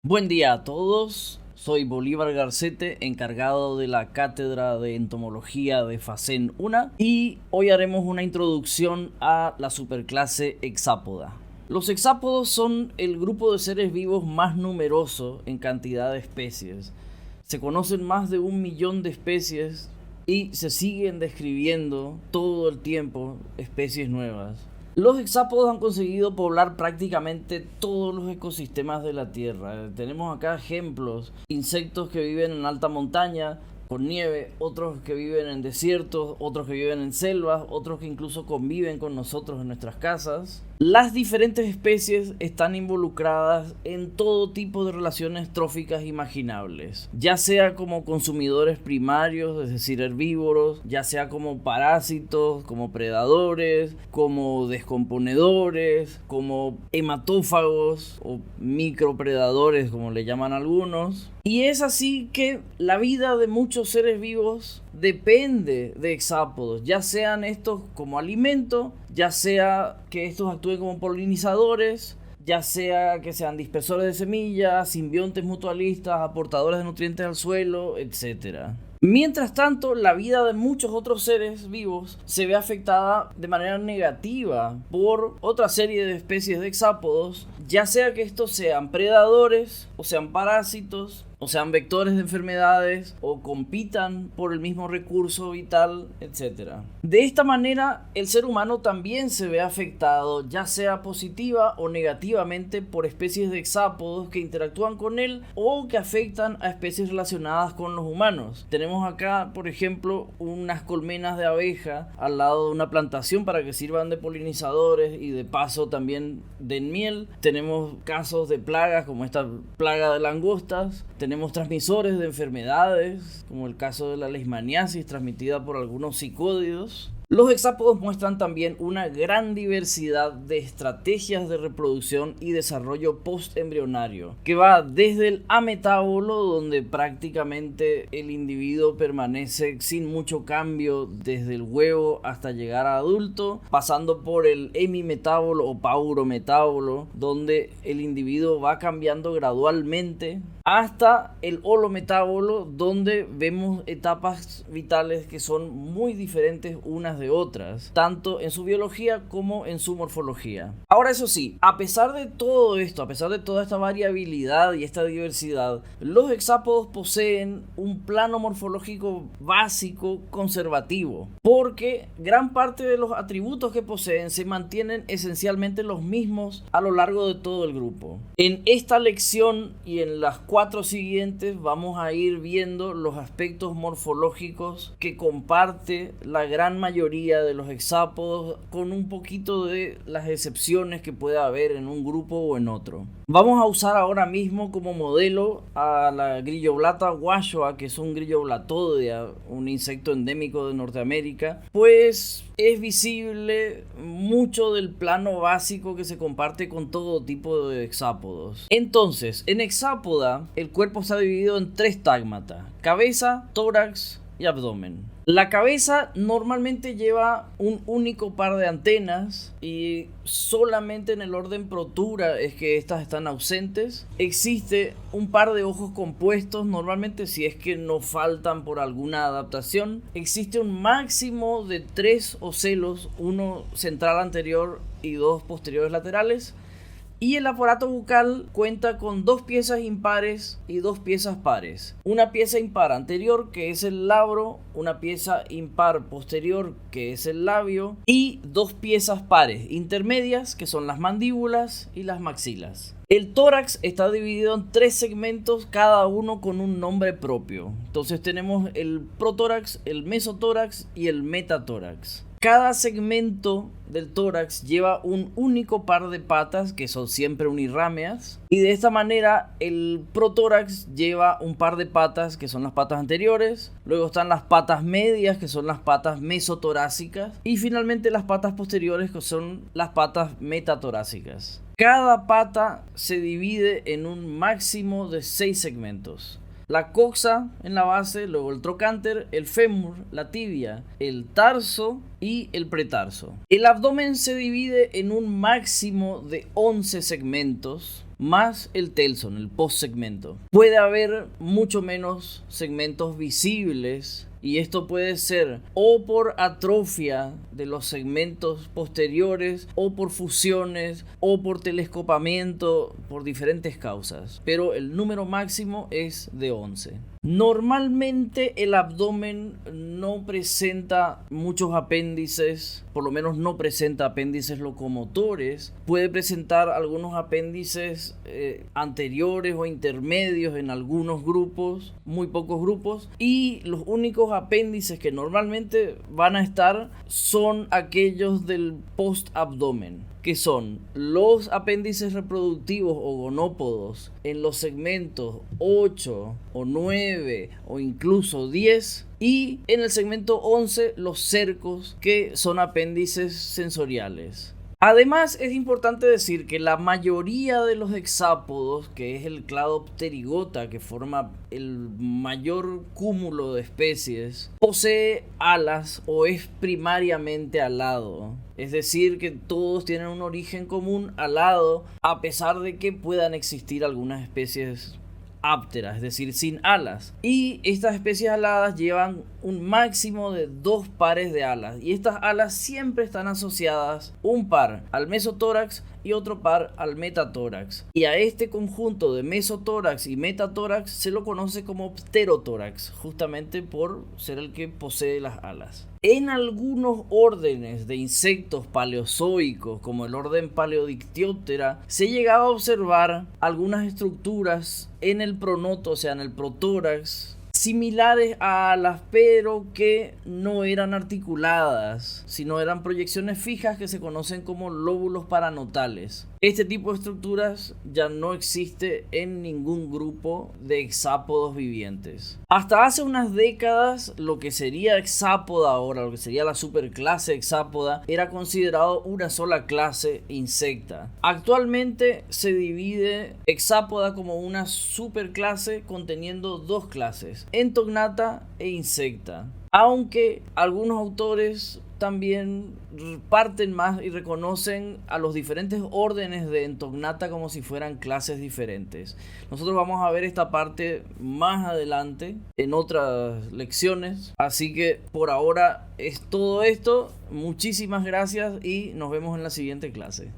Buen día a todos, soy Bolívar Garcete, encargado de la Cátedra de Entomología de Facen UNA, y hoy haremos una introducción a la superclase Hexápoda. Los hexápodos son el grupo de seres vivos más numeroso en cantidad de especies. Se conocen más de 1 millón de especies y se siguen describiendo todo el tiempo especies nuevas. Los hexápodos han conseguido poblar prácticamente todos los ecosistemas de la Tierra. Tenemos acá ejemplos: insectos que viven en alta montaña, con nieve, otros que viven en desiertos, otros que viven en selvas, otros que incluso conviven con nosotros en nuestras casas. Las diferentes especies están involucradas en todo tipo de relaciones tróficas imaginables, ya sea como consumidores primarios, es decir, herbívoros, ya sea como parásitos, como predadores, como descomponedores, como hematófagos o micropredadores, como le llaman algunos. Y es así que la vida de muchos seres vivos depende de hexápodos, ya sean estos como alimento, ya sea que estos actúen como polinizadores, ya sea que sean dispersores de semillas, simbiontes mutualistas, aportadores de nutrientes al suelo, etc. Mientras tanto, la vida de muchos otros seres vivos se ve afectada de manera negativa por otra serie de especies de hexápodos, ya sea que estos sean predadores, o sean parásitos, o sean vectores de enfermedades, o compitan por el mismo recurso vital, etc. De esta manera, el ser humano también se ve afectado, ya sea positiva o negativamente, por especies de hexápodos que interactúan con él o que afectan a especies relacionadas con los humanos. Tenemos acá, por ejemplo, unas colmenas de abeja al lado de una plantación para que sirvan de polinizadores y de paso también den miel. Tenemos casos de plagas como esta plaga de langostas. Tenemos transmisores de enfermedades, como el caso de la leishmaniasis transmitida por algunos psicódidos. Los hexápodos muestran también una gran diversidad de estrategias de reproducción y desarrollo postembrionario, que va desde el ametábolo, donde prácticamente el individuo permanece sin mucho cambio desde el huevo hasta llegar a adulto, pasando por el hemimetábolo o paurometábolo, donde el individuo va cambiando gradualmente, hasta el holometábolo, donde vemos etapas vitales que son muy diferentes unas de otras, tanto en su biología como en su morfología. Ahora, eso sí, a pesar de todo esto, a pesar de toda esta variabilidad y esta diversidad, los hexápodos poseen un plano morfológico básico conservativo, porque gran parte de los atributos que poseen se mantienen esencialmente los mismos a lo largo de todo el grupo. En esta lección y en las 4 siguientes vamos a ir viendo los aspectos morfológicos que comparte la gran mayoría de los hexápodos, con un poquito de las excepciones que pueda haber en un grupo o en otro. Vamos a usar ahora mismo como modelo a la grilloblata washoe, que es un grilloblatoidea, un insecto endémico de Norteamérica, pues es visible mucho del plano básico que se comparte con todo tipo de hexápodos. Entonces, en hexápoda, el cuerpo está dividido en 3 tágmata: cabeza, tórax y abdomen. La cabeza normalmente lleva un único par de antenas y solamente en el orden Protura es que estas están ausentes. Existe un par de ojos compuestos, normalmente si es que no faltan por alguna adaptación. Existe un máximo de 3 ocelos, uno central anterior y 2 posteriores laterales. Y el aparato bucal cuenta con 2 piezas impares y 2 piezas pares. Una pieza impar anterior, que es el labro, una pieza impar posterior, que es el labio, y 2 piezas pares intermedias, que son las mandíbulas y las maxilas. El tórax está dividido en 3 segmentos, cada uno con un nombre propio. Entonces tenemos el protórax, el mesotórax y el metatórax. Cada segmento del tórax lleva un único par de patas, que son siempre unirrámeas, y de esta manera el protórax lleva un par de patas, que son las patas anteriores. Luego están las patas medias, que son las patas mesotorácicas, y finalmente las patas posteriores, que son las patas metatorácicas. Cada pata se divide en un máximo de 6 segmentos: la coxa en la base, luego el trocánter, el fémur, la tibia, el tarso y el pretarso. El abdomen se divide en un máximo de 11 segmentos, más el telson, el postsegmento. Puede haber mucho menos segmentos visibles, y esto puede ser o por atrofia de los segmentos posteriores, o por fusiones, o por telescopamiento, por diferentes causas. Pero el número máximo es de 11. Normalmente el abdomen no presenta muchos apéndices, por lo menos no presenta apéndices locomotores. Puede presentar algunos apéndices anteriores o intermedios en algunos grupos, muy pocos grupos, y los únicos apéndices que normalmente van a estar son aquellos del postabdomen, que son los apéndices reproductivos o gonópodos en los segmentos 8 o 9 o incluso 10, y en el segmento 11 los cercos, que son apéndices sensoriales. Además, es importante decir que la mayoría de los hexápodos, que es el clado Pterygota, que forma el mayor cúmulo de especies, posee alas o es primariamente alado. Es decir, que todos tienen un origen común alado, a pesar de que puedan existir algunas especies ápteras, es decir, sin alas. Y estas especies aladas llevan un máximo de 2 pares de alas, y estas alas siempre están asociadas, un par al mesotórax y otro par al metatórax, y a este conjunto de mesotórax y metatórax se lo conoce como pterotórax, justamente por ser el que posee las alas. En algunos órdenes de insectos paleozoicos, como el orden Paleodictyoptera, se llegaba a observar algunas estructuras en el pronoto, o sea, en el protórax, similares a alas, pero que no eran articuladas, sino eran proyecciones fijas que se conocen como lóbulos paranotales. Este tipo de estructuras ya no existe en ningún grupo de hexápodos vivientes. Hasta hace unas décadas, lo que sería hexápoda ahora, lo que sería la superclase hexápoda, era considerado una sola clase insecta. Actualmente se divide hexápoda como una superclase conteniendo 2 clases, entognata e insecta, aunque algunos autores también parten más y reconocen a los diferentes órdenes de entognata como si fueran clases diferentes. Nosotros vamos a ver esta parte más adelante en otras lecciones, así que por ahora es todo esto. Muchísimas gracias y nos vemos en la siguiente clase.